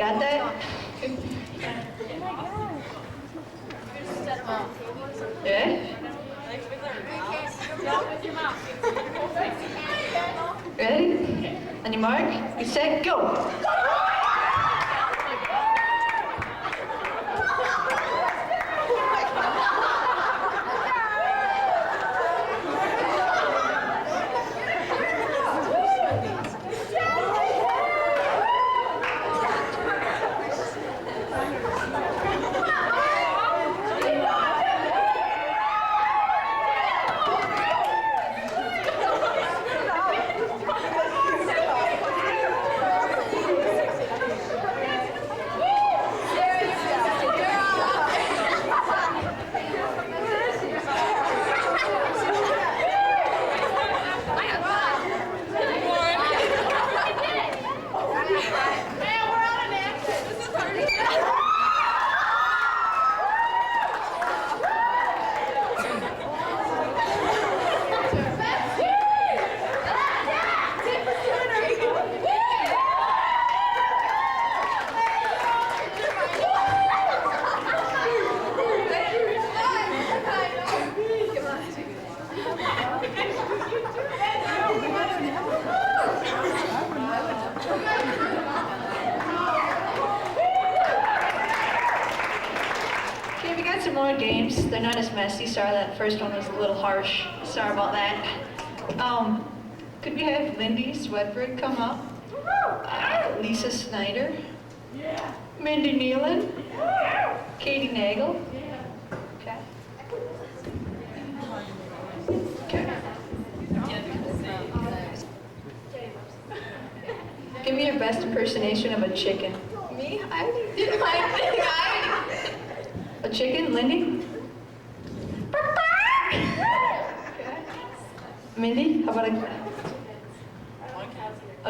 got that? Yeah? Ready? On your mark, get set, go! Some more games. They're not as messy. Sorry, that first one was a little harsh. Sorry about that. Could we have Lindy Swedford come up? Lisa Snyder? Yeah. Mindy Nealon? Yeah. Katie Nagel? Yeah. Okay. Okay. Give me your best impersonation of a chicken. Me? I already did my thing. A chicken, Lindy? Okay. Mindy, how about a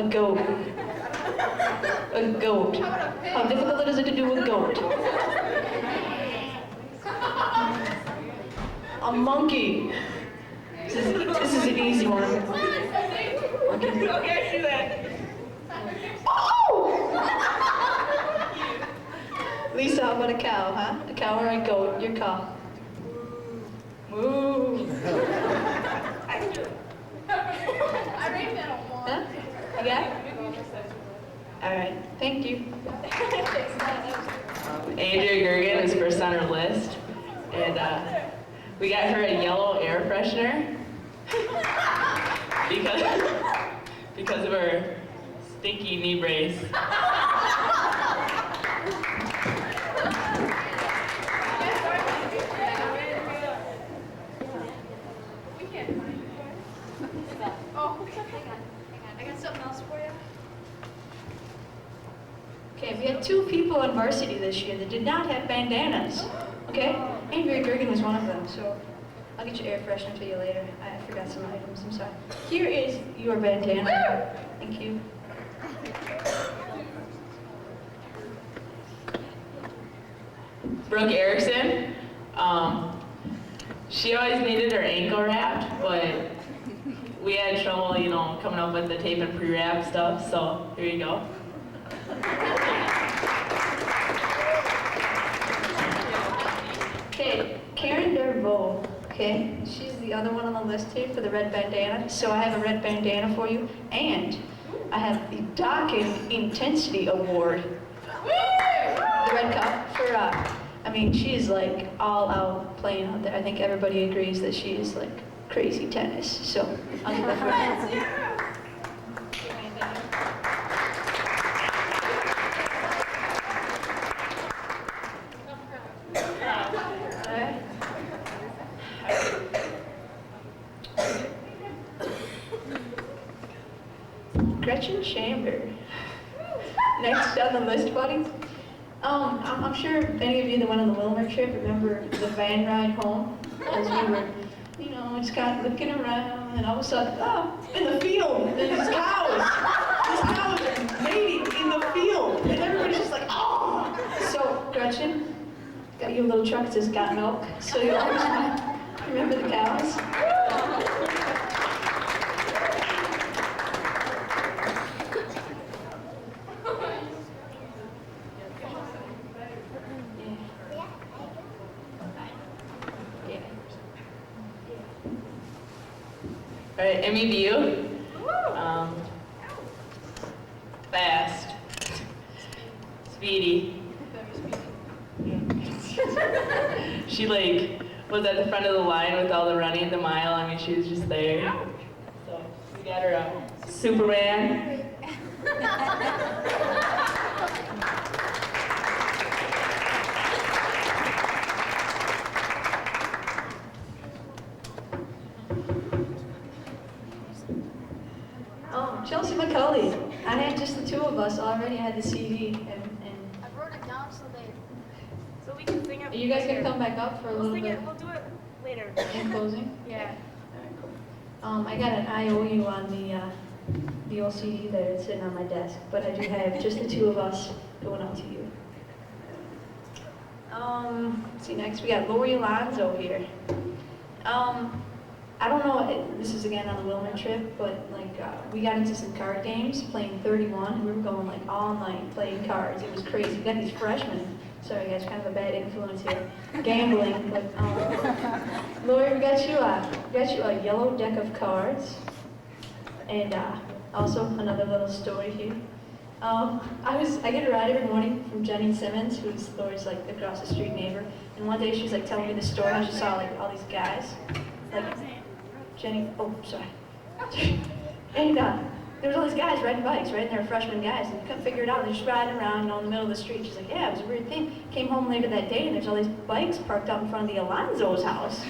goat? A goat. How difficult is it to do a goat? A monkey. This is an easy one. Okay. Lisa, how about a cow, huh? A cow or a goat? Your cow. Moo. I can do it. I rated that on one. Huh? You got it? All right. Thank you. Andrea Gergen is first on our list, and we got her a yellow air freshener because of her stinky knee brace. Okay, we had 2 people on varsity this year that did not have bandanas. Okay? Andrea Gergen was one of them, so I'll get your air freshener to you later. I forgot some items, I'm sorry. Here is your bandana. Thank you. Brooke Erickson, she always needed her ankle wrapped, but we had trouble, coming up with the tape and pre-wrap stuff, so here you go. Okay, Karen Dervaux, okay? She's the other one on the list here for the red bandana, so I have a red bandana for you, and I have the Docking Intensity Award. The red cup for, she is like all out playing out there. I think everybody agrees that she is like crazy tennis, so I'll give that for her. Gretchen Chamber. Next on the list, buddy. I'm sure many of you that went on the Wilmer trip remember the van ride home, as we were, just kind of looking around, and all of a sudden, in the field, there's cows. There's cows mating in the field, and everybody's just like, oh. So, Gretchen, got you a little truck that says got milk, so you always remember the cows. right, Emmy View. Fast. Speedy. She like was at the front of the line with all the running the mile. I mean, she was just there. So we got her Superman. Chelsea McCulley. I had just the two of us already. I had the CD and I wrote it down so we can sing it. are you guys gonna come back up for a We'll little sing bit it. We'll do it later. in closing? Yeah. Alright, cool. I got an IOU on the old CD there. It's sitting on my desk, but I do have just the two of us going out to you. Let's see, next we got Lori Alonso here. I don't know, this is again on the Wilmer trip, but like we got into some card games playing 31. We were going like all night playing cards. It was crazy. We got these freshmen. Sorry guys, kind of a bad influence here. Gambling, but Lori, we got you a yellow deck of cards, and also another little story here. I get a ride every morning from Jenny Simmons, who's Lori's like across the street neighbor. And one day she was like telling me the story how she saw like all these guys, like Jenny. Oh, sorry. And there was all these guys riding bikes, right? And they were freshman guys, and you couldn't figure it out. They're just riding around in the middle of the street. She's like, yeah, it was a weird thing. Came home later that day, and there's all these bikes parked out in front of the Alonso's house.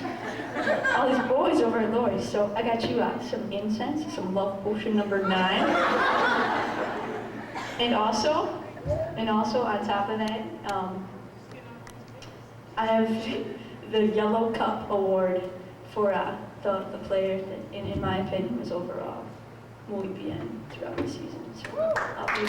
All these boys over at Lori's. So I got you some incense, some love potion number 9. And also on top of that, I have the Yellow Cup Award for the player that, in my opinion, was overall muy bien throughout the season. So I'll be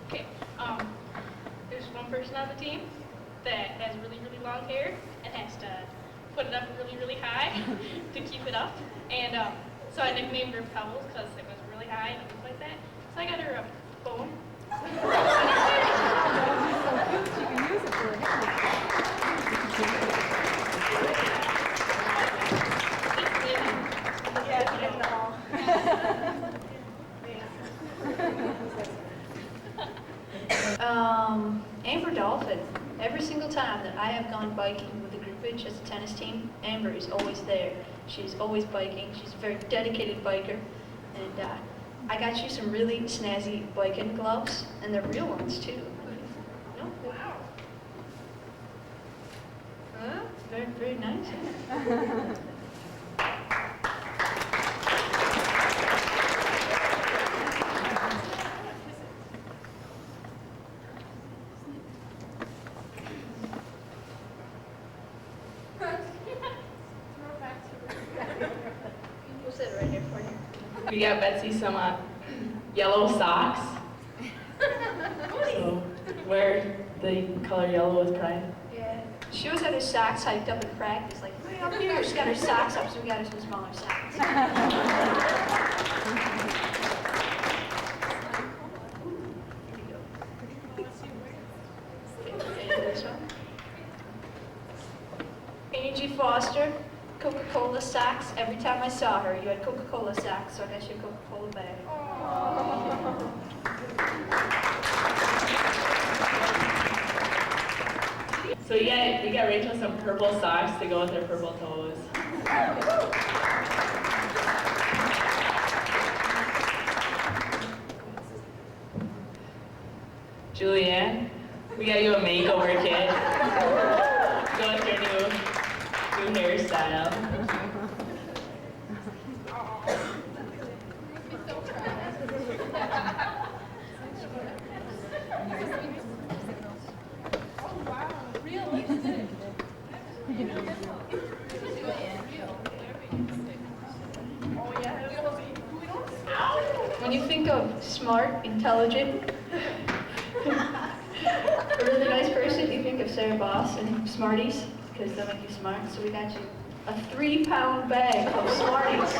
Okay, there's one person on the team that has really, really long hair and has to put it up really, really high to keep it up. And so I nicknamed her Pebbles because it was really high and it looked like that. So I got her a phone. Amber Dolphin. Every single time that I have gone biking with the groupage as a tennis team, Amber is always there. She's always biking. She's a very dedicated biker. And I got you some really snazzy biking gloves, and they're real ones too. No? Wow. Huh? Very, very nice. We'll sit right here for you. We got Betsy some yellow socks. So wear the color yellow with pride. Yeah. She always had her socks hiked up in practice, like way up here. She got her socks up, so we got her some smaller socks. Angie Foster, Coca-Cola socks. Every time I saw her, you had Coca-Cola socks, so I got you a Coca-Cola bag. So yeah, we got Rachel some purple socks to go with her purple toes. Julianne, we got you a makeover kit. Go with your new hairstyle. When you think of smart, intelligent, a really nice person, you think of of Sarah Boss and Smarties, because they'll make you smart. So we got you a 3-pound bag of Smarties,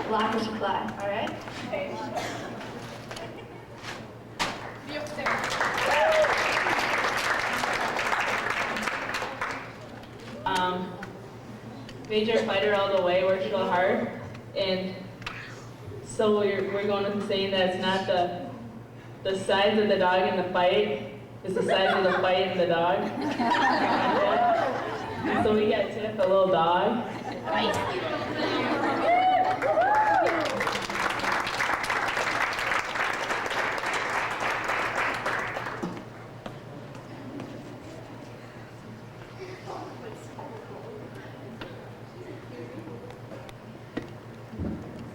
locker supply, all right? Be upstairs. Major fighter all the way, works real hard, and so we're going with the saying that it's not the size of the dog in the fight, it's the size of the fight in the dog. So we got Tiff, a little dog.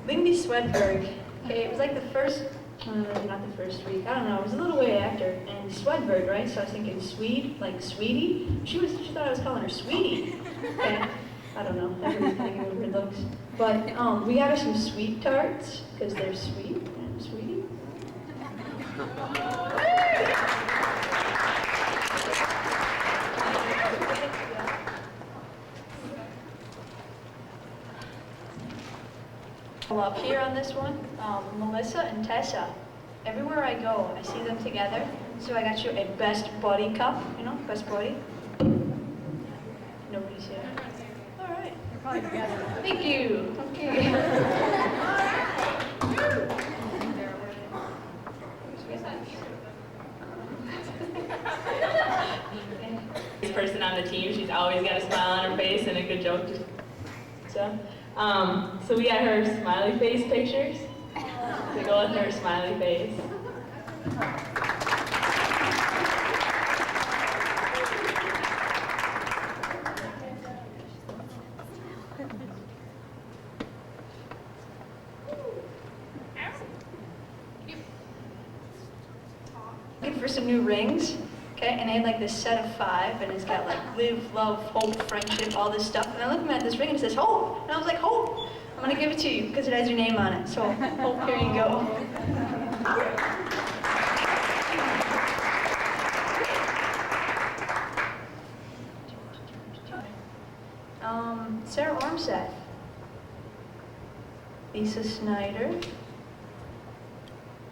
Lindy Swedberg. Okay, it was like the first, not the first week, I don't know, it was a little way after. And Swedberg, right? So I was thinking Swede, like Sweetie. She thought I was calling her Sweetie. Okay, I don't know, everybody's thinking of weird looks. But we got her some sweet tarts, because they're sweet, and Sweetie. Well, up here on this one, Melissa and Tessa. Everywhere I go, I see them together. So I got you a best buddy cup, you know, best buddy. Nobody's here. All right. You're probably together. Thank you. Okay. This person on the team, she's always got a smile on her face and a good joke. So we got her smiley face pictures to go with her smiley face. Looking for some new rings, okay? And they had like this set of 5, and it's got like live, love, hope, friendship, all this stuff. And I'm looking at this ring and it says hope, and I was like, hope, I'm gonna give it to you because it has your name on it. So hope, here you go. Sarah Armstead, Lisa Snyder,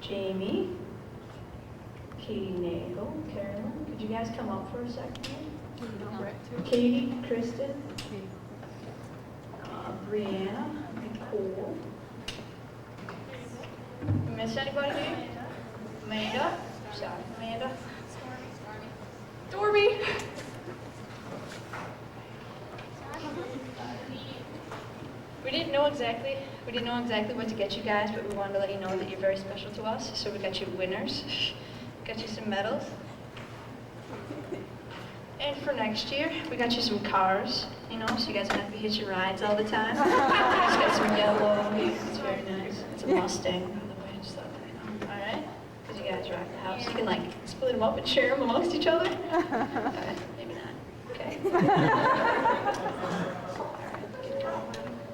Jamie, Katie Nagel, Carolyn. Could you guys come up for a second? Katie, Kristen, Brianna, Nicole. Miss anybody here? Amanda. Sorry, Amanda. Dorby. We didn't know exactly what to get you guys, but we wanted to let you know that you're very special to us. So we got you winners, got you some medals. And for next year, we got you some cars, you know, so you guys don't have to be hitching rides all the time. Just got some yellow, it's very nice. It's a Mustang, by the way, just thought that, you know. All right? Because you guys rock the house. You can like split them up and share them amongst each other. Maybe not. Okay.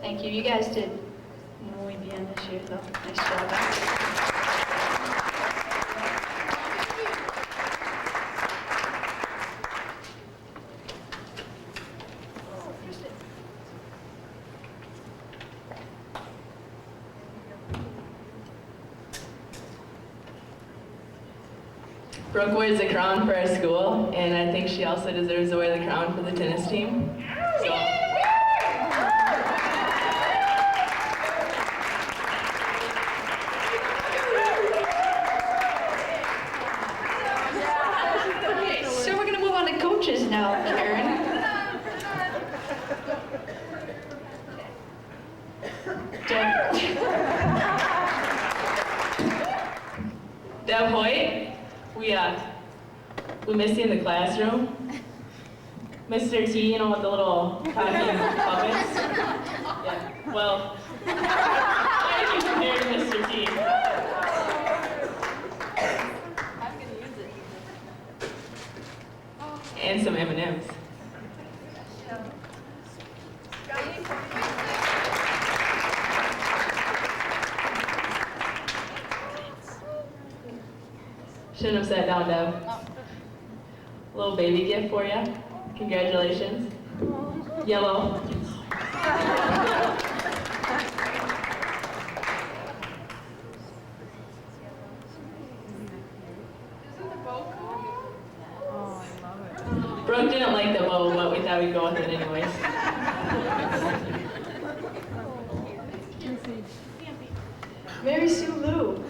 Thank you. You guys did muy bien this year, though. Nice job. Brooke wears the crown for our school, and I think she also deserves to wear the crown for the tennis team. So. So we're going to move on to coaches now, Karen. Deb Hoyt, we missed you in the classroom. Mr. T, you know, with the little talking puppets. Yeah. Well, why did you compare to Mr. T? I'm gonna use it. And some M&Ms. Shouldn't have sat down, Deb. little baby gift for you. Congratulations. Yellow. Isn't the bow cool? Brooke didn't like the bow, but we thought we'd go with it anyways. Mary Sue Lou,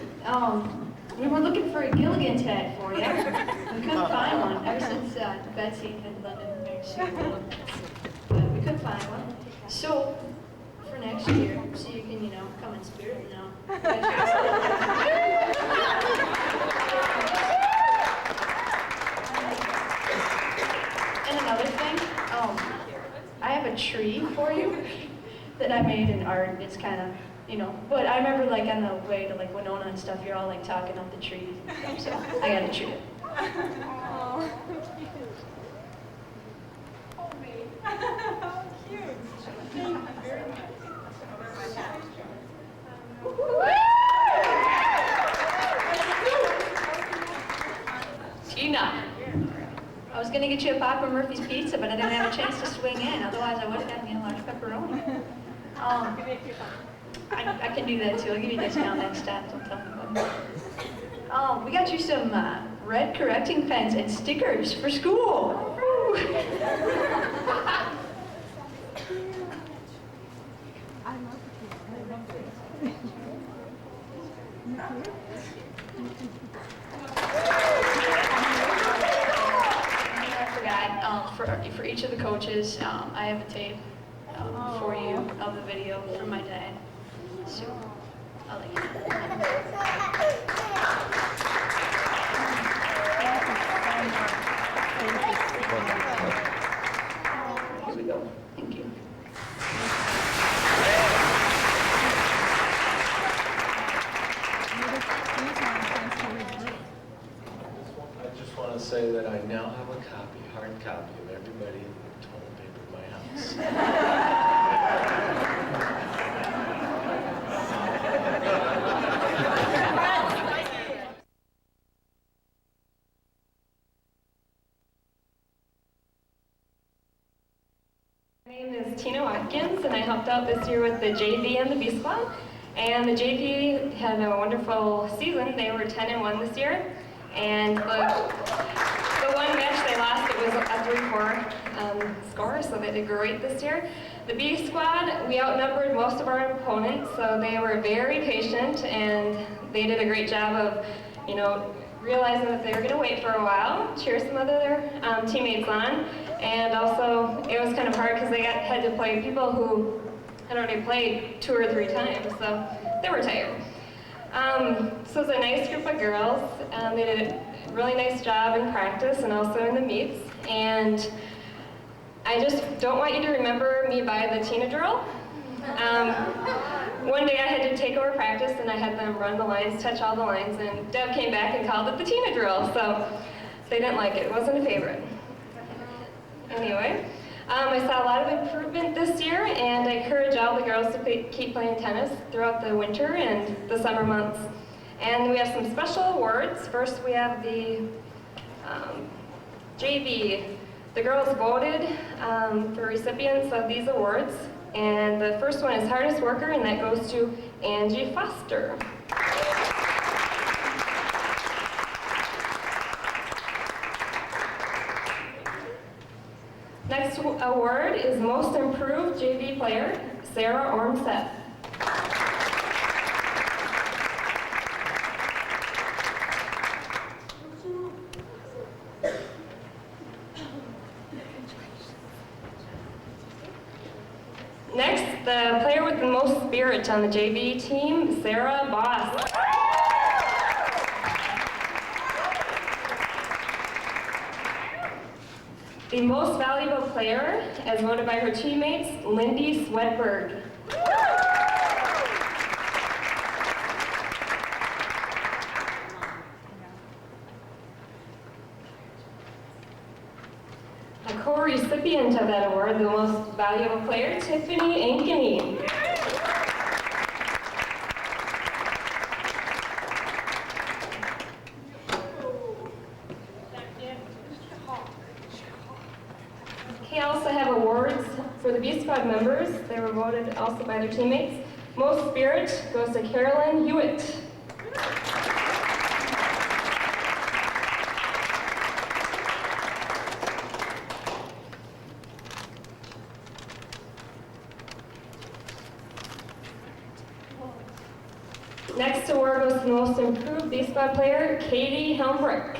we were looking for a Gilligan tag for you. We couldn't find one ever since Betsy had lended Mary Sue Lou. But we couldn't find one. So, for next year, so you can, come in spirit now. And another thing, I have a tree for you that I made in art. It's kind of, but I remember like on the way to like Winona and stuff, you're all like talking up the trees and stuff, so I got a tree. Oh, homemade. How cute. Thank you very much. Tina, I was gonna get you a Papa Murphy's pizza, but I didn't have a chance to swing in. Otherwise, I would have gotten you a large pepperoni. I can do that too. I'll give you a discount next time. Don't tell anybody. We got you some red correcting pens and stickers for school. I forgot, for each of the coaches, I have a tape for you of the video from my dad. So, I'll let you know. Here we go. Thank you. I just want to say that I now have a hard copy of everybody in the toilet paper in my My name is Tina Watkins, and I helped out this year with the JV and the B squad. And the JV had a wonderful season. They were 10-1 this year. And the one match they lost, it was a 3-4 score, so they did great this year. The B squad, we outnumbered most of our opponents, so they were very patient, and they did a great job of, realizing that they were going to wait for a while, cheer some of their teammates on. And also, it was kind of hard because they had to play people who had already played 2 or 3 times, so they were tired. So it was a nice group of girls. They did a really nice job in practice and also in the meets. And I just don't want you to remember me by the Tina drill. One day I had to take over practice and I had them run the lines, touch all the lines, and Deb came back and called it the Tina drill, so they didn't like it. It wasn't a favorite. Anyway, I saw a lot of improvement this year, and I encourage all the girls to keep playing tennis throughout the winter and the summer months. And we have some special awards. First, we have the JV. The girls voted for recipients of these awards, and the first one is Hardest Worker, and that goes to Angie Foster. Next award is Most Improved JV Player, Sarah Ormseth. Next, the player with the most spirit on the JV team, Sarah Boss. The most valuable player, as voted by her teammates, Lindy Swedberg. A co-recipient of that award, the most valuable player, Tiffany Ankeny. We also have awards for the B Squad members. They were voted also by their teammates. Most spirit goes to Carolyn Hewitt. Next award goes to the most improved B Squad player, Katie Helmbrick.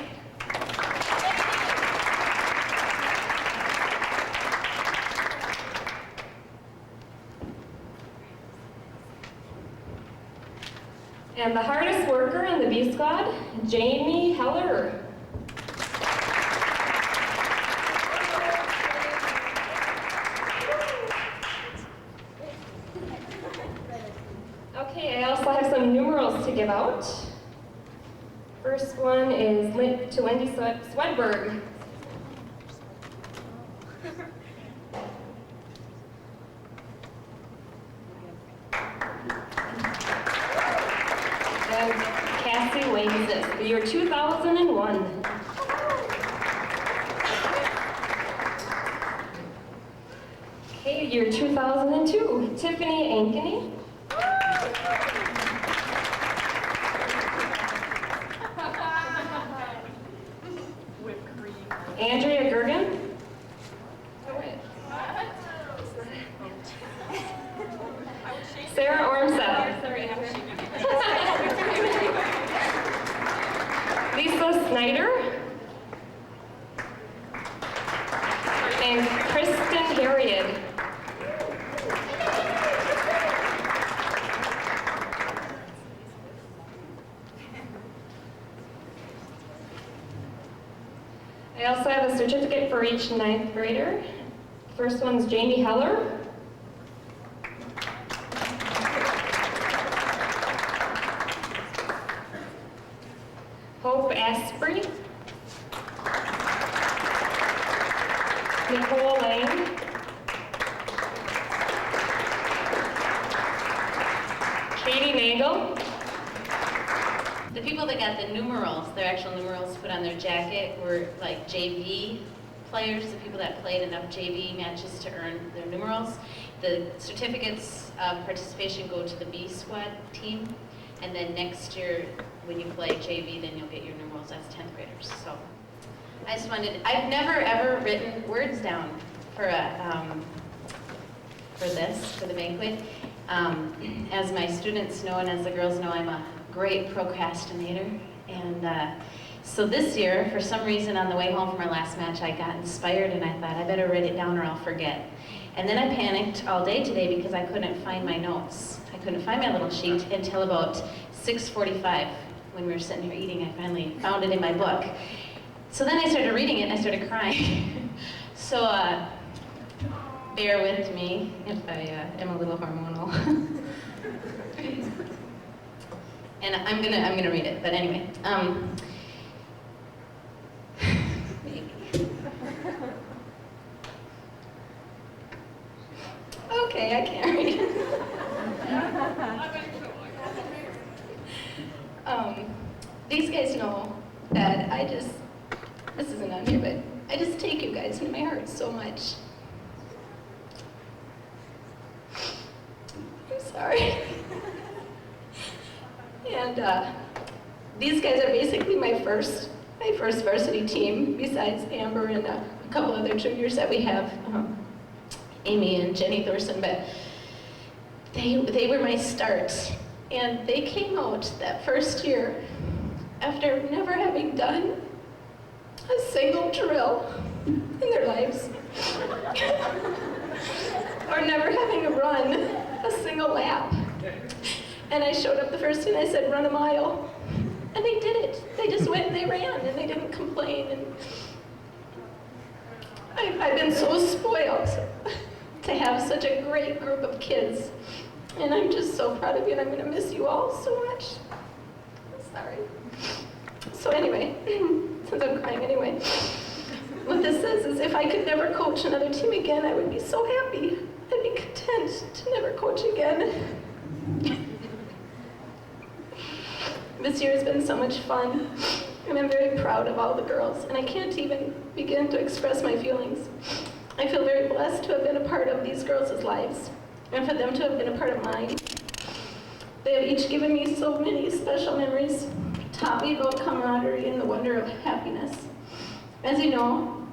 And the hardest worker in the B Squad, Jamie Heller. Okay, I also have some numerals to give out. First one is to Wendy Swedberg. And Cassie Waynes, the year 2001. Okay, year 2002, Tiffany Ankeny. Andrea Gergen. Sarah Ormseth. Lisa Snyder. And Kristen Harriet. I also have a certificate for each 9th grader. First one's Jamie Heller. Hope Asprey. Nicole Lane. Katie Nagel. The people that got the numerals, their actual numerals put on their jacket, were like JV players, the people that played enough JV matches to earn their numerals. The certificates of participation go to the B Squad team, and then next year when you play JV, then you'll get your numerals as 10th graders. So I just wanted, I've never ever written words down for the banquet. As my students know and as the girls know, I'm a great procrastinator, and so this year, for some reason on the way home from our last match, I got inspired and I thought I better write it down or I'll forget. And then I panicked all day today because I couldn't find my notes. I couldn't find my little sheet until about 6:45 when we were sitting here eating. I finally found it in my book. So then I started reading it and I started crying. So bear with me if I am a little hormonal. And I'm gonna read it, but anyway. Maybe. Okay, I can't read it. These guys know that this isn't on here, but I just take you guys into my heart so much. I'm sorry. And these guys are basically my first varsity team, besides Amber and a couple other juniors that we have, Amy and Jenny Thorson, but they were my start. And they came out that first year after never having done a single drill in their lives, or never having run a single lap. And I showed up the first day and I said, run a mile. And they did it. They just went and they ran and they didn't complain. And I've been so spoiled to have such a great group of kids. And I'm just so proud of you and I'm gonna miss you all so much. I'm sorry. So anyway, since I'm crying anyway, what this says is if I could never coach another team again, I would be so happy. I'd be content to never coach again. This year has been so much fun, and I'm very proud of all the girls, and I can't even begin to express my feelings. I feel very blessed to have been a part of these girls' lives and for them to have been a part of mine. They have each given me so many special memories, taught me about camaraderie and the wonder of happiness. As you know,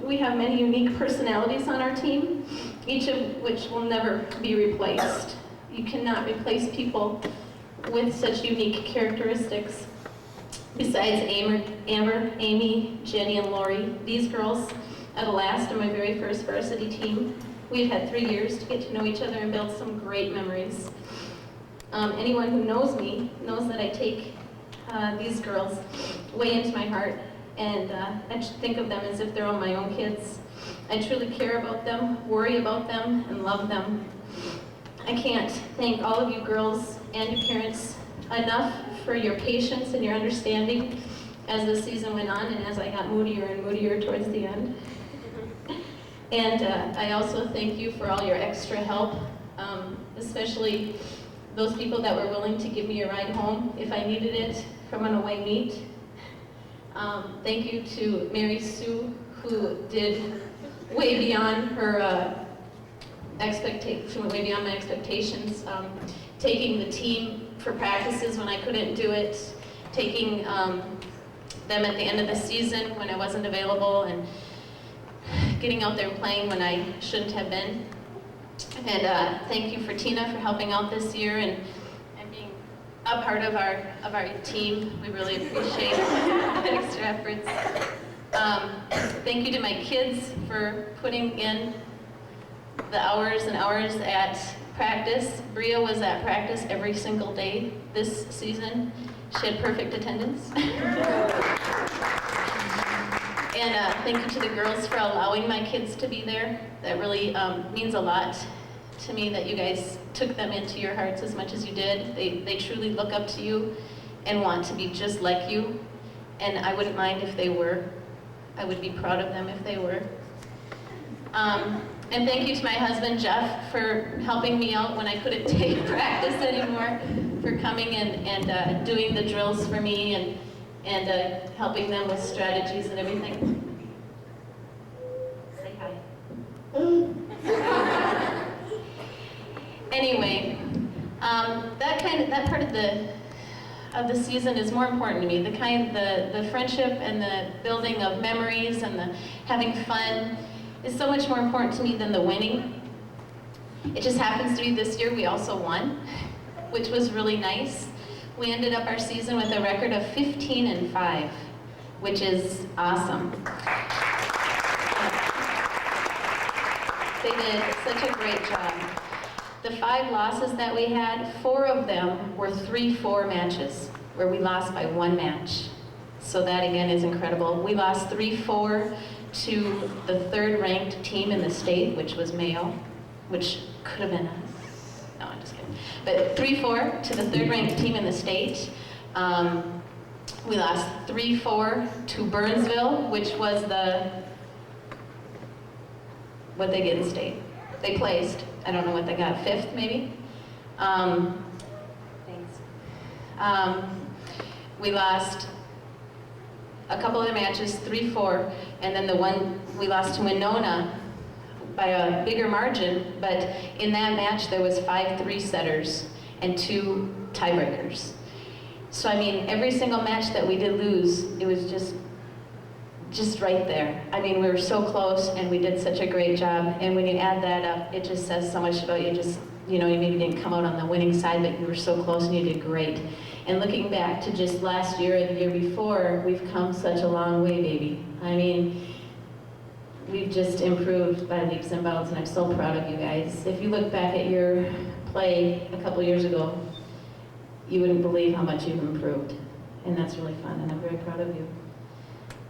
we have many unique personalities on our team, each of which will never be replaced. You cannot replace people with such unique characteristics. Besides Amber, Amy, Jenny, and Lori, these girls are the last of my very first varsity team. We've had 3 years to get to know each other and build some great memories. Anyone who knows me knows that I take these girls way into my heart, and I think of them as if they're all my own kids. I truly care about them, worry about them, and love them. I can't thank all of you girls and your parents enough for your patience and your understanding as the season went on and as I got moodier and moodier towards the end. And I also thank you for all your extra help, especially those people that were willing to give me a ride home if I needed it from an away meet. Thank you to Mary Sue, who did way beyond her way beyond my expectations, taking the team for practices when I couldn't do it, taking them at the end of the season when I wasn't available, and getting out there and playing when I shouldn't have been. And thank you for Tina for helping out this year and being a part of our team. We really appreciate the extra efforts. Thank you to my kids for putting in the hours and hours at practice. Bria was at practice every single day this season. She had perfect attendance. And thank you to the girls for allowing my kids to be there. That really means a lot to me that you guys took them into your hearts as much as you did. They truly look up to you and want to be just like you. And I wouldn't mind if they were. I would be proud of them if they were. And thank you to my husband, Jeff, for helping me out when I couldn't take practice anymore, for coming and doing the drills for me and helping them with strategies and everything. Say hi. Anyway, that part of the season is more important to me. The friendship and the building of memories and the having fun is so much more important to me than the winning. It just happens to be this year we also won, which was really nice. We ended up our season with a record of 15-5, which is awesome. They did such a great job. The 5 losses that we had, 4 of them were 3-4 matches, where we lost by 1 match. So that again is incredible. We lost 3-4 to the 3rd ranked team in the state, which was Mayo, which could have been us. No, I'm just kidding. But 3-4 to the 3rd ranked team in the state. We lost 3-4 to Burnsville, which was what'd they get in state? They placed. I don't know what they got, 5th maybe? Thanks. We lost a couple other matches, 3-4, and then the one we lost to Winona by a bigger margin, but in that match there was 5 3-setters and 2 tiebreakers. So I mean, every single match that we did lose, it was just right there. I mean, we were so close and we did such a great job, and when you add that up, it just says so much about you. You maybe didn't come out on the winning side, but you were so close and you did great. And looking back to just last year and the year before, we've come such a long way, baby. I mean, we've just improved by leaps and bounds, and I'm so proud of you guys. If you look back at your play a couple years ago, you wouldn't believe how much you've improved. And that's really fun, and I'm very proud of you.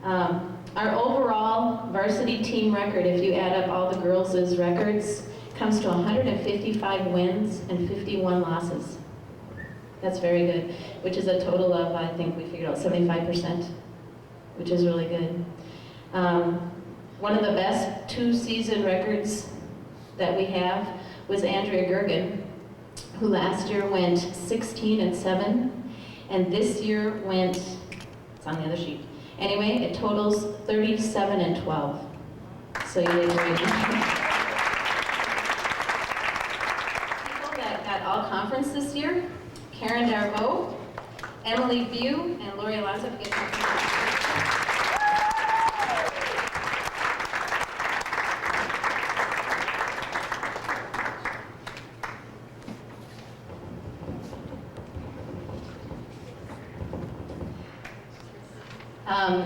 Our overall varsity team record, if you add up all the girls' records, comes to 155 wins and 51 losses. That's very good, which is a total of, I think we figured out 75%, which is really good. One of the best 2-season records that we have was Andrea Gergen, who last year went 16-7, and this year went, it's on the other sheet. Anyway, it totals 37-12. So you did great. People that got all conference this year: Karen Darbo, Emily View, and Lori Alonso.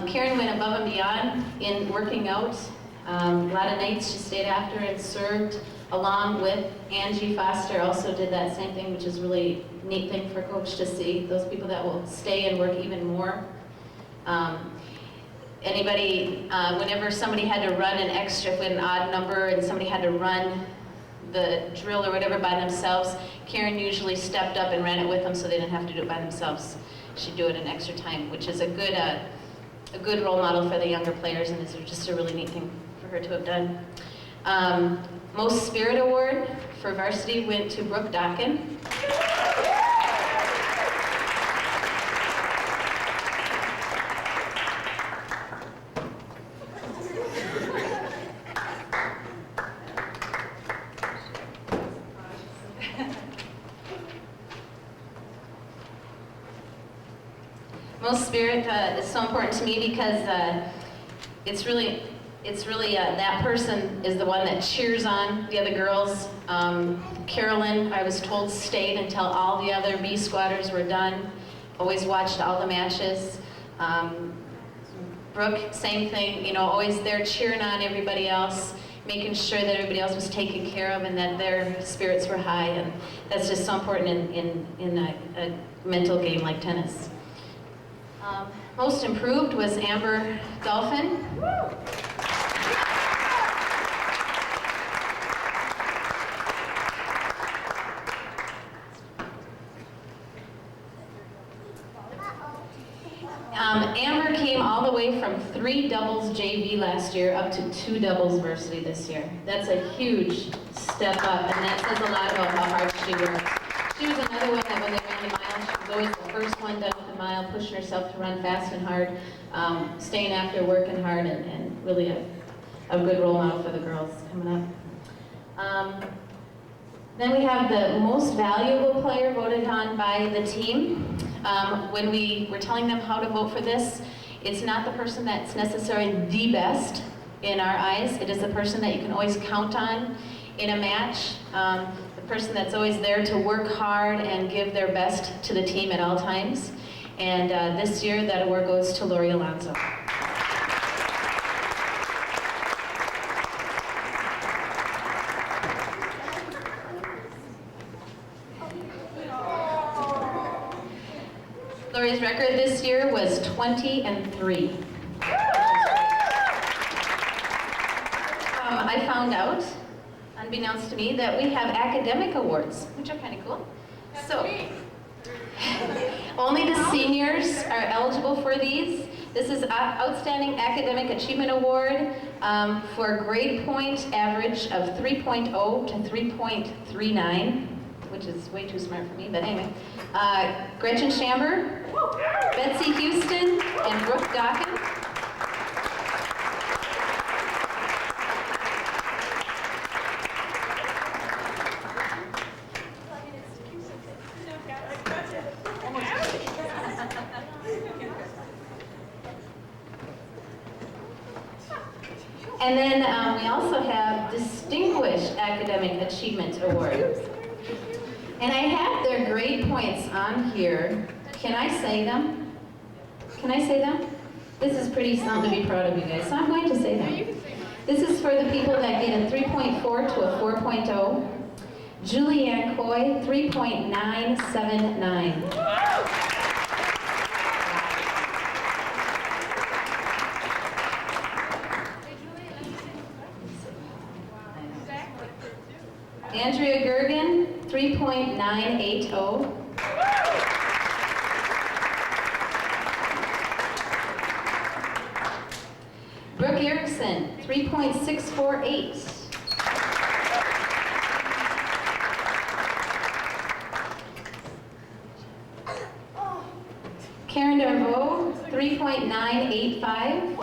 Karen went above and beyond in working out. A lot of nights she stayed after and served, along with Angie Foster also did that same thing, which is really a neat thing for a coach to see, those people that will stay and work even more. Whenever somebody had to run an extra, with an odd number, and somebody had to run the drill or whatever by themselves, Karen usually stepped up and ran it with them so they didn't have to do it by themselves. She'd do it in extra time, which is a good role model for the younger players, and is just a really neat thing for her to have done. Most Spirit Award for varsity went to Brooke Dockin. Most Spirit is so important to me because it's really that person is the one that cheers on the other girls. Carolyn, I was told, stayed until all the other B squatters were done. Always watched all the matches. Brooke, same thing, you know, always there cheering on everybody else, making sure that everybody else was taken care of and that their spirits were high, and that's just so important in a mental game like tennis. Most improved was Amber Dolphin. Amber came all the way from 3 doubles JV last year up to 2 doubles varsity this year. That's a huge step up, and that says a lot about how hard she worked. She was another one that when they ran the mile, she was always the first one done with the mile, pushing herself to run fast and hard, staying after, working hard, and really a good role model for the girls coming up. Then we have the most valuable player voted on by the team. When we were telling them how to vote for this, it's not the person that's necessarily the best in our eyes. It is the person that you can always count on in a match. The person that's always there to work hard and give their best to the team at all times. And this year, that award goes to Lori Alonso. Lori's record this year was 20-3. I found out, unbeknownst to me, that we have academic awards, which are kind of cool. So, only the seniors are eligible for these. This is Outstanding Academic Achievement Award for grade point average of 3.0 to 3.39, which is way too smart for me, but anyway. Gretchen Schamber, Betsy Houston, and Brooke Dockin. And then we also have Distinguished Academic Achievement Award. And I have their grade points on here. Can I say them? Can I say them? This is pretty something to be proud of, you guys, so I'm going to say them. This is for the people that get a 3.4 to a 4.0. Julianne Coy, 3.979. Andrea Gergen, 3.980. Brooke Erickson, 3.648. Karen Darbo, 3.985.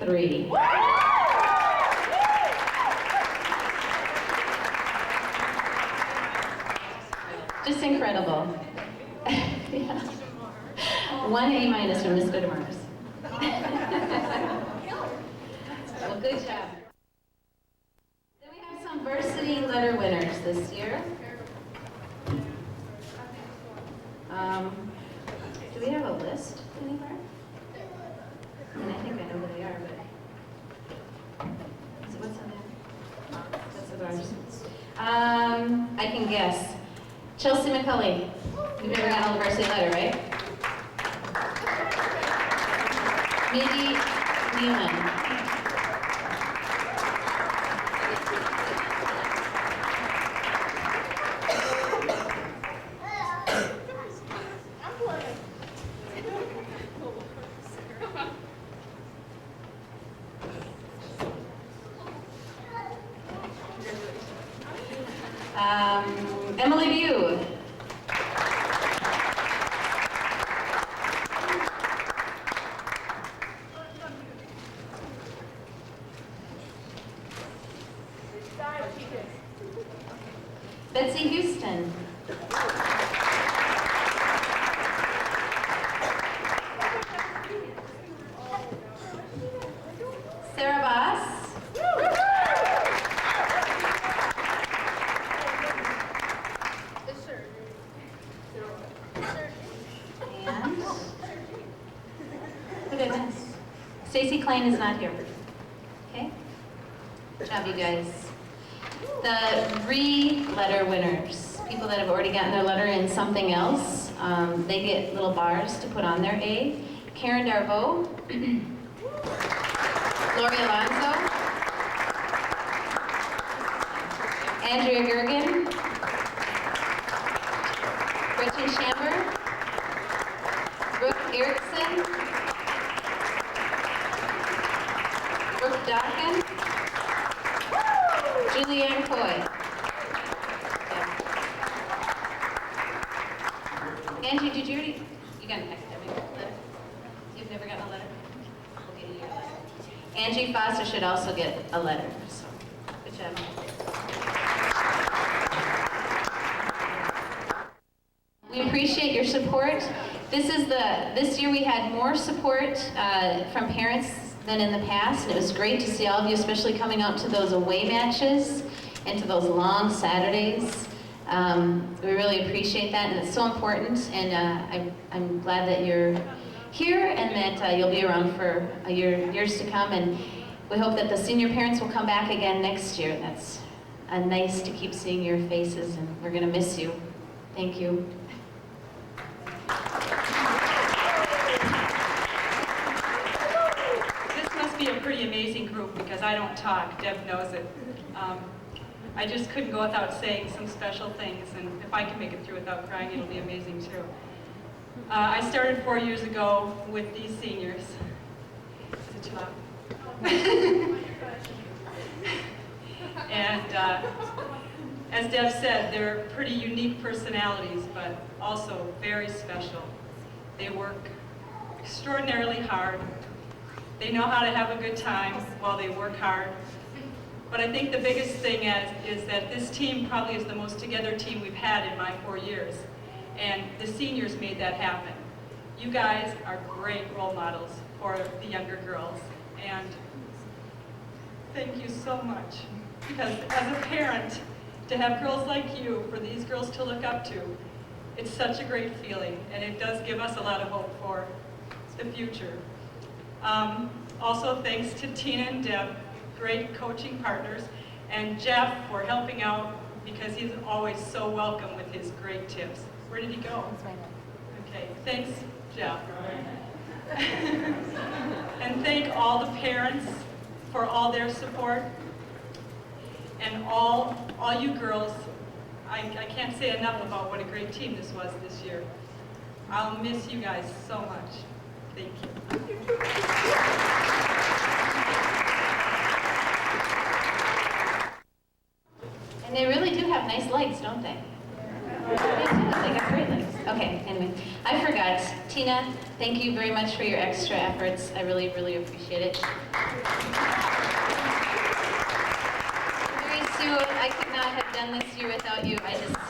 3. Just incredible. Yeah. 1 A- from Miss Goodemars. Well, good job. Then we have some varsity letter winners this year. Do we have a list anywhere? And I think I know who they are, but so what's on there? That's of ours. I can guess. Chelsea McCulley. You've never gotten a varsity letter, right? Mindy Nealon. Emily Bew. Betsy Houston. Sarah Boss. And who did I miss? Stacy Klein is not here. Okay. Good job, you guys. The 3 letter winners, people that have already gotten their letter in something else, they get little bars to put on their A. Karen Darvaux, Lori Alonso, Andrea Gergen, Gretchen Chamber, Brooke Erickson, Brooke Dawkins, Julianne Coy. Angie, did you already, you got an academic letter? You've never gotten a letter? We'll get you a letter. Angie Foster should also get a letter, so good job. We appreciate your support. This year we had more support from parents than in the past, and it was great to see all of you, especially coming out to those away matches and to those long Saturdays. We really appreciate that, and it's so important, and I'm glad that you're here and that you'll be around for years to come, and we hope that the senior parents will come back again next year. That's nice to keep seeing your faces, and we're going to miss you. Thank you. This must be a pretty amazing group because I don't talk. Deb knows it. I just couldn't go without saying some special things, and if I can make it through without crying, it'll be amazing too. I started 4 years ago with these seniors. Is it too loud? And as Deb said, they're pretty unique personalities, but also very special. They work extraordinarily hard. They know how to have a good time while they work hard. But I think the biggest thing is that this team probably is the most together team we've had in my 4 years. And the seniors made that happen. You guys are great role models for the younger girls. And thank you so much. Because as a parent, to have girls like you, for these girls to look up to, it's such a great feeling. And it does give us a lot of hope for the future. Also, thanks to Tina and Deb, great coaching partners, and Jeff for helping out because he's always so welcome with his great tips. Where did he go? Okay, thanks, Jeff. And thank all the parents for all their support, and all you girls. I can't say enough about what a great team this was this year. I'll miss you guys so much. Thank you. And they really do have nice legs, don't they? They got great legs. Okay, anyway, I forgot. Tina, thank you very much for your extra efforts. I really, really appreciate it. Mary Sue, I could not have done this year without you.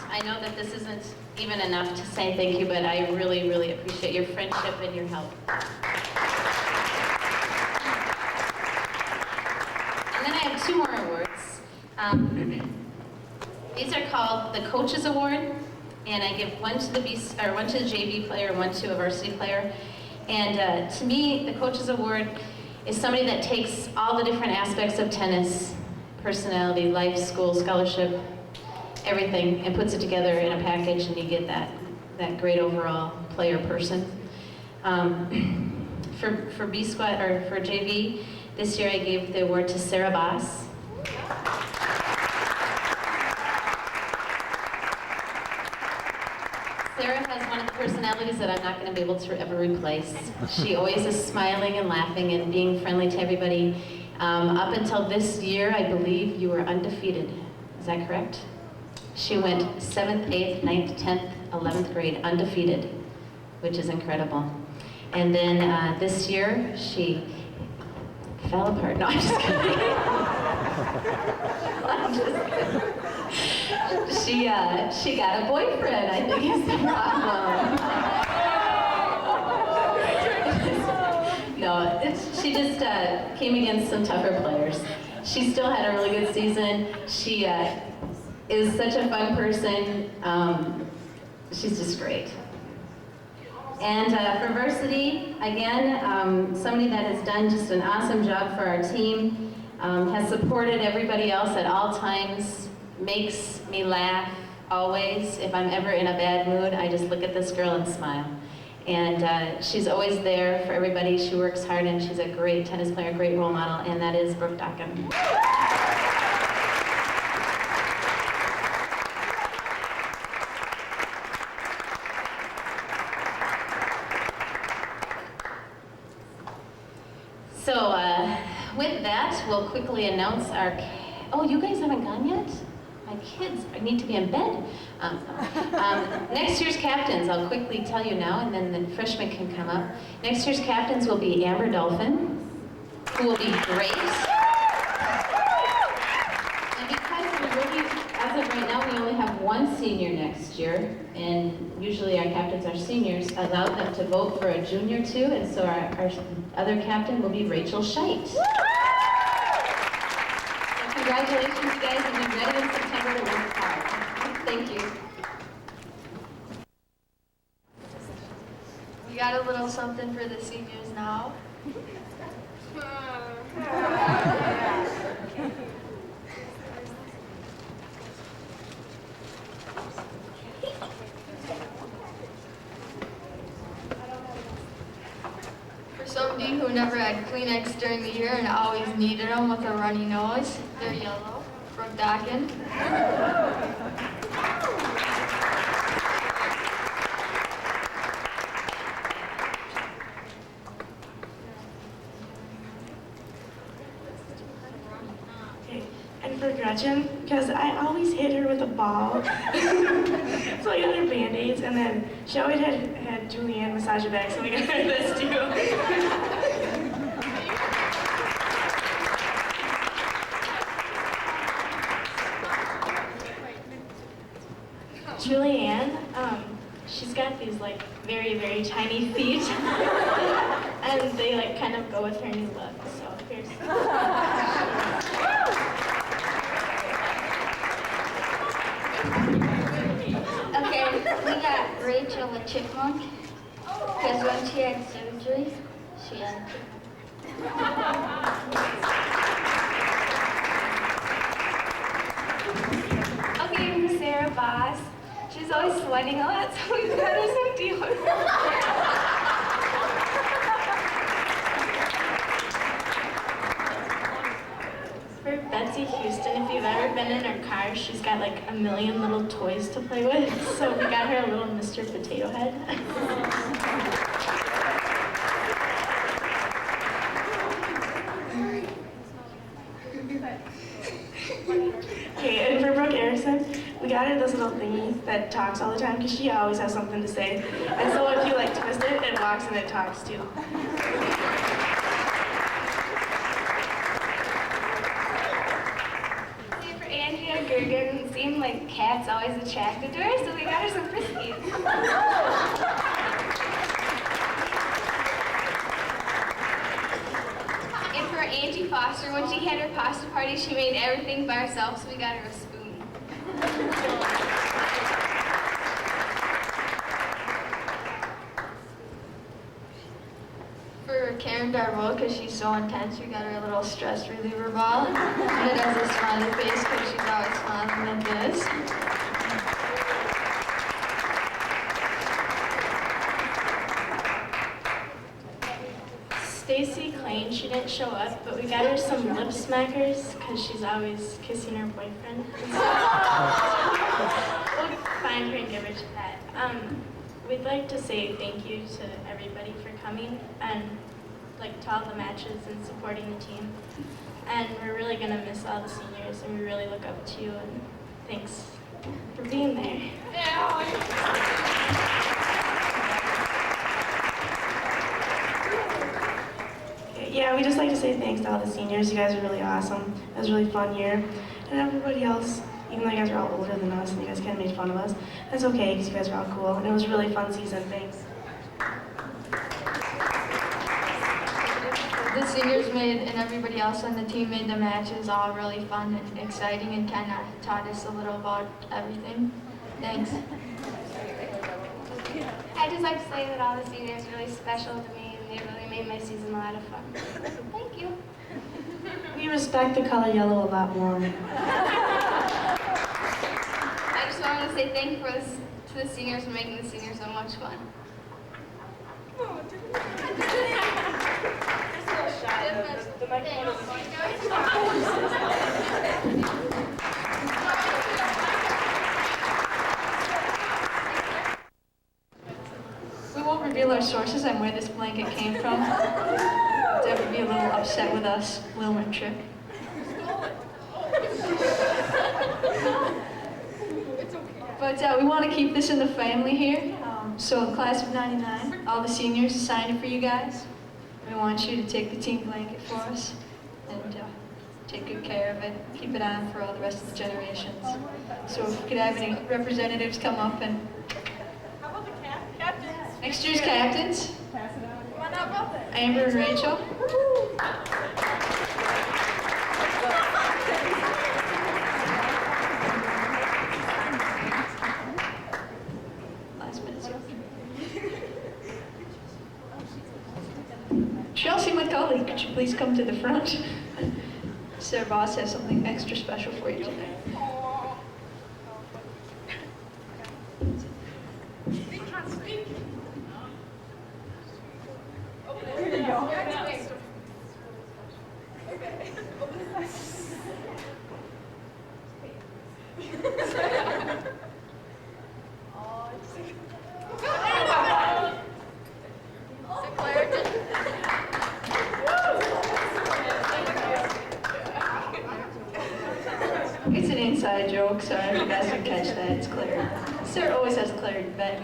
I know that this isn't even enough to say thank you, but I really, really appreciate your friendship and your help. And then I have 2 more awards. These are called the Coaches Award, and I give one to the JV player and one to a varsity player. And to me, the Coaches Award is somebody that takes all the different aspects of tennis, personality, life, school, scholarship, everything, and puts it together in a package, and you get that great overall player person. For B squad or for JV, this year I gave the award to Sarah Boss. Sarah has one of the personalities that I'm not going to be able to ever replace. She always is smiling and laughing and being friendly to everybody. Up until this year, I believe you were undefeated. Is that correct? She went 7th, 8th, 9th, 10th, 11th grade undefeated, which is incredible. And then this year, she fell apart. No, I'm just kidding. I'm just kidding. She got a boyfriend, I think is the problem. No, she just came against some tougher players. She still had a really good season. She is such a fun person. She's just great. And for varsity, again, somebody that has done just an awesome job for our team, has supported everybody else at all times, makes me laugh always. If I'm ever in a bad mood, I just look at this girl and smile. And she's always there for everybody. She works hard, and she's a great tennis player, great role model, and that is Brooke Dockin. So with that, we'll quickly announce our... Oh, you guys haven't gone yet? My kids need to be in bed. Next year's captains, I'll quickly tell you now, and then the freshmen can come up. Next year's captains will be Amber Dolphin, who will be great. And because we really, as of right now, we only have one senior next year, and usually our captains are seniors, allowed them to vote for a junior too, and so our other captain will be Rachel Scheidt. Congratulations, you guys, and be ready in September to work hard. Thank you. We got a little something for the seniors now. For somebody who never had Kleenex during the year and always needed them with a runny nose, they're yellow. Brooke Dockin. Okay, and for Gretchen, because I always hit her with a ball, so I got her Band-Aids, and then she always had Julianne massage her back, so we got her this too. Julianne, she's got these like very, very tiny feet, and they like kind of go with her new look. So here's. Okay, we got Rachel the chipmunk, because when she had surgery, she had a chipmunk. Okay, for Sarah Boss. She's always sweating a lot, so we got her some deodorant. For Betsy Houston, if you've ever been in her car, she's got like a million little toys to play with. So we got her a little Mr. Potato Head. Okay, and for Brooke Erickson, we got her this little thingy that talks all the time because she always has something to say. And so if you like twist it, it walks and it talks too. For Andrea Gergen, it seemed like cats always attracted to her, so we got her some friskies. And for Angie Foster, when she had her pasta party, she made everything by herself, so we got her a spoon. For Karen Darbo, because she's so intense, we got her a little stress reliever ball. And it has a smiley face because she's always smiling like this. Stacy Klein, she didn't show up, but we got her some lip smackers because she's always kissing her boyfriend. We'll find her and give her to that. We'd like to say thank you to everybody for coming and to all the matches and supporting the team. And we're really going to miss all the seniors, and we really look up to you, and thanks for being there. Yeah, we just like to say thanks to all the seniors. You guys are really awesome. It was a really fun year. And everybody else, even though you guys are all older than us and you guys kind of made fun of us, that's okay because you guys are all cool. And it was a really fun season. Thanks. The seniors made, and everybody else on the team made the matches all really fun and exciting and kind of taught us a little about everything. Thanks. I'd just like to say that all the seniors are really special to me, and they really made my season a lot of fun. Thank you. We respect the color yellow a lot more. I just wanted to say thank you to the seniors for making the seniors so much fun. We won't reveal our sources on where this blanket came from. Deb would be a little upset with us, Wilmer Trick. But we want to keep this in the family here. So the class of '99, all the seniors signed it for you guys. We want you to take the team blanket for us and take good care of it. Keep it on for all the rest of the generations. So if we could have any representatives come up and... How about the captains? Next year's captains. Pass it on. Come on up there. Amber and Rachel. Last minute. Chelsea McCulley, could you please come to the front? Sarah Boss has something extra special for you today. There you go. It's an inside joke, sorry if you guys didn't catch that. It's Claire. Sarah always has Claire back.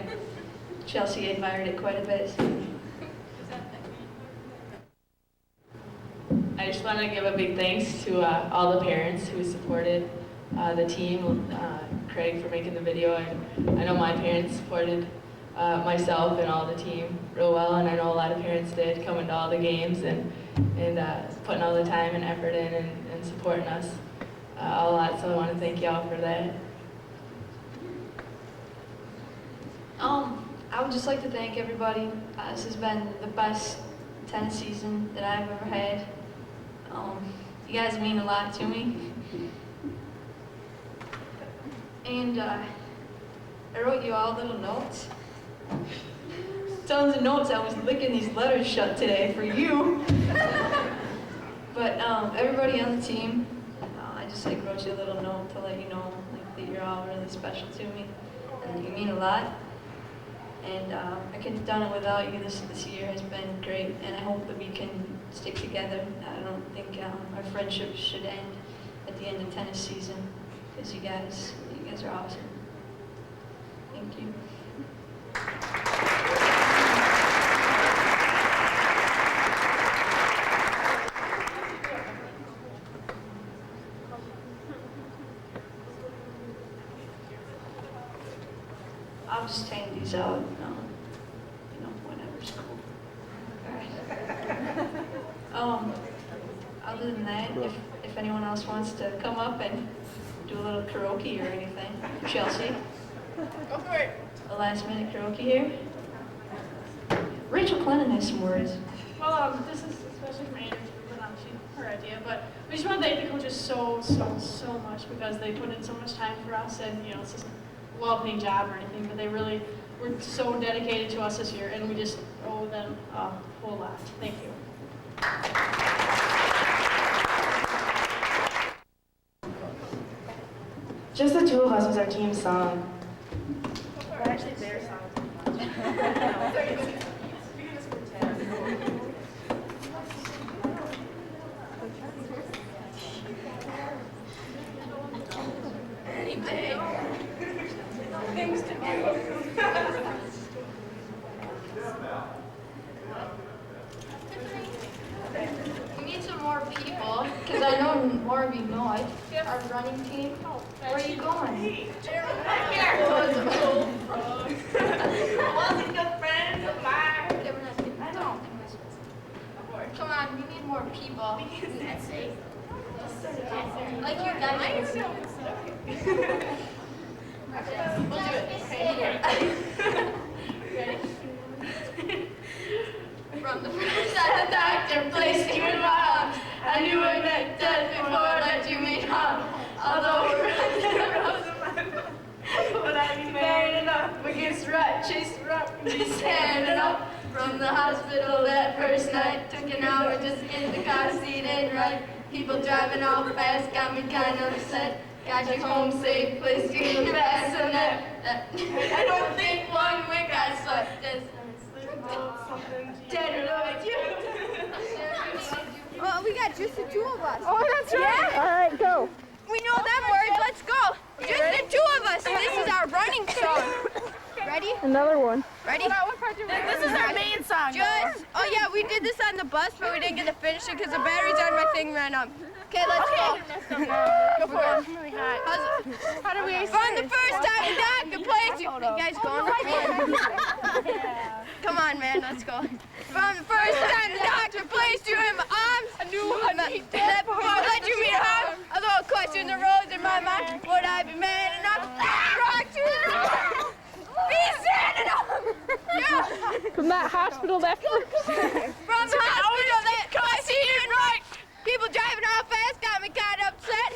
Chelsea admired it quite a bit. I just want to give a big thanks to all the parents who supported the team, Craig for making the video, and I know my parents supported myself and all the team real well, and I know a lot of parents did coming to all the games and putting all the time and effort in and supporting us a lot, so I want to thank y'all for that. I would just like to thank everybody. This has been the best tennis season that I've ever had. You guys mean a lot to me. And I wrote you all little notes. Tons of notes. I was licking these letters shut today for you. But everybody on the team, I just wrote you a little note to let you know that you're all really special to me, and you mean a lot. And I couldn't have done it without you. This year has been great, and I hope that we can stick together. I don't think our friendship should end at the end of tennis season. because you guys are awesome. Thank you. I'll just hand these out, whenever's cool. Alright. Other than that, if anyone else wants to come up and do a little karaoke or anything. Chelsea? Go for it. A last minute karaoke here. Rachel Clennon has some words. Well, this is especially for Andrew, but her idea. But we just want to thank the coaches so much because they put in so much time for us, and it's just a well-paid job or anything, but they really were so dedicated to us this year, and we just owe them a whole lot. Thank you. Just the Two of Us was our team song. Or actually their song. We need some more people, because I know more of you know it. Our running team. Where are you going? Wasn't good friends of mine. I know. Come on, we need more people. Like you guys. We'll do it. Ready? From the first time the doctor placed you in my arms, I knew I meant death before that you made harm. Although we're running the roads of my mind, would I be married enough against rat, chased rock, and be standing up from the hospital that first night. Took an hour just to get the car seat in right. People driving off fast got me kind of upset. Got you home safe, placed you in the bassinet. I don't think one week I slept this. Well, we got just the two of us. Oh, that's right. Yeah. All right, go. We know them words. Let's go. Just the two of us. This is our running song. Ready? Another one. Ready? This is our main song. Oh yeah, we did this on the bus, but we didn't get to finish it because the batteries on my thing ran up. Okay, let's go. Go for it. Really hot. How do we From the first time the doctor placed you. You guys going with me? Come on, man, let's go. From the first time the doctor placed you in my arms, I knew I'd be dead before I let you meet harm. Although questions arose in my mind, would I be man enough to rock to the ground? Be standing up! Yeah! From that hospital that From the hospital that I see you right. People driving off fast got me kind of upset.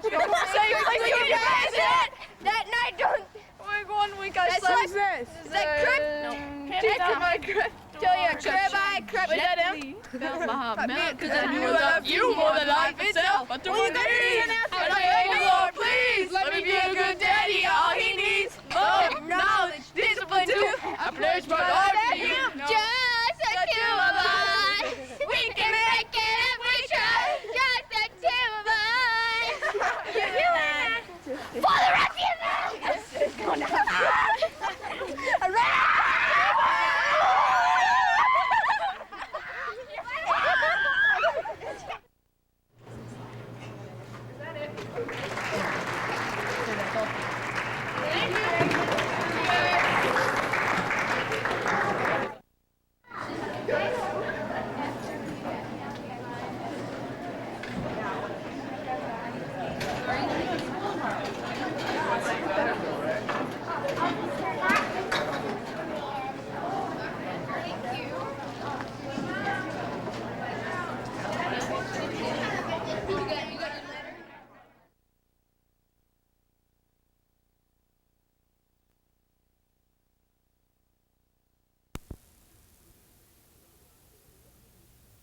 got you home safe, like you guys said. That night don't... We're going week I That's slept. like, is that crib? No. That's my crib. Tell you a crib I crib. Was that him? Because I knew I loved you more than life itself. But to one day, and I beg you, Lord, please, let me be a good daddy. All he needs, love, knowledge, discipline too. I pledge my life to you. Just the two of us. We can make it if we try. Just the two of us. For the rest of you. Is that it?